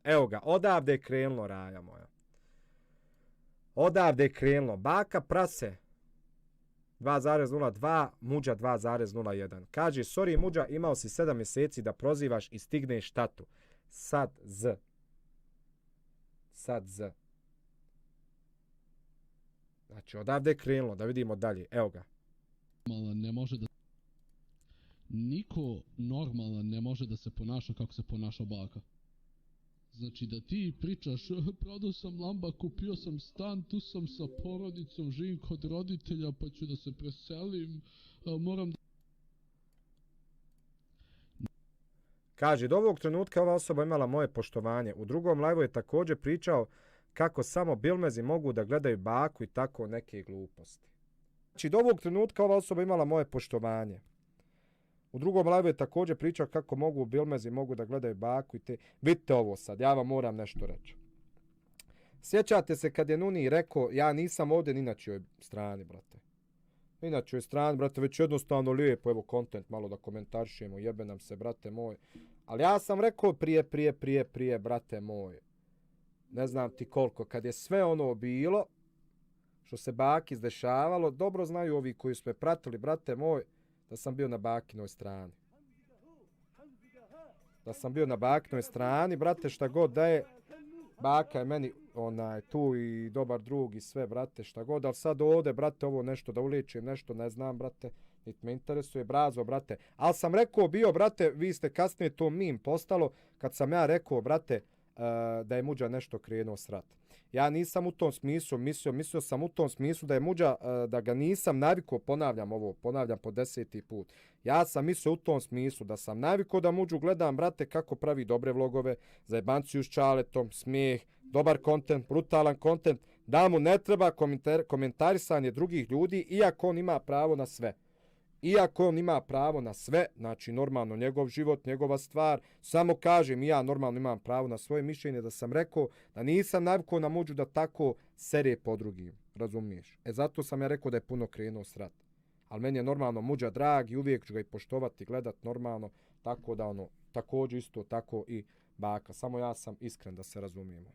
Evo ga, odavde je krenulo, raja moja. Odavde je krenulo. Baka prase 2,02, Muđa 2,01. Kaže, sorry Muđa, imao si 7 mjeseci da prozivaš i stigneš tatu. Sad z. Znači, odavde je krenulo, da vidimo dalje. Evo ga. Ne može da... Niko normalan ne može da se ponaša kako se ponaša baka. Znači da ti pričaš, prodao sam lamba, kupio sam stan, tu sam sa porodicom, živim kod roditelja, pa ću da se preselim, moram da... Kaže, do ovog trenutka ova osoba imala moje poštovanje. U drugom live je također pričao kako samo bilmezi mogu da gledaju baku i tako neke gluposti. Znači, do ovog trenutka ova osoba imala moje poštovanje. U drugom live je također pričao kako bilmezi mogu da gledaju baku i te... Vidite ovo sad, ja vam moram nešto reći. Sjećate se kad je Nuni rekao, ja nisam ovdje ni na čijoj strani, brate. Ni na čijoj strani, brate, već jednostavno lijepo, evo, kontent malo da komentarišemo, jebe nam se, brate moj. Ali ja sam rekao prije, brate moj. Ne znam ti koliko, kad je sve ono bilo, što se baki izdešavalo, dobro znaju ovi koji su me pratili, brate moj, da sam bio na bakinoj strani. Da sam bio na bakinoj strani, brate, šta god da je, baka je meni tu i dobar drug i sve, brate, šta god, ali sad ovdje, brate, ovo nešto da uličim, nešto ne znam, brate, niti me interesuje, brazo, brate, ali sam rekao bio, brate, vi ste kasnije to mim postalo, kad sam ja rekao, brate, da je Muđa nešto krenuo srat. Ja nisam u tom smislu mislio sam u tom smislu da je Muđa, da ga nisam navikao, ponavljam po 10. put. Ja sam mislio u tom smislu da sam navikao da Muđu gledam, brate, kako pravi dobre vlogove, zajebanciju s čaletom, smijeh, dobar kontent, brutalan kontent, da mu ne treba komentarisanje drugih ljudi, iako on ima pravo na sve. Iako on ima pravo na sve, znači normalno njegov život, njegova stvar, samo kažem i ja normalno imam pravo na svoje mišljenje, da sam rekao da nisam navikao na Muđu da tako sere po drugim, razumiješ? Zato sam ja rekao da je puno krenuo srat. Ali meni je normalno Muđa drag i uvijek ću ga i poštovati, gledat normalno, tako da također isto tako i baka. Samo ja sam iskren da se razumijemo.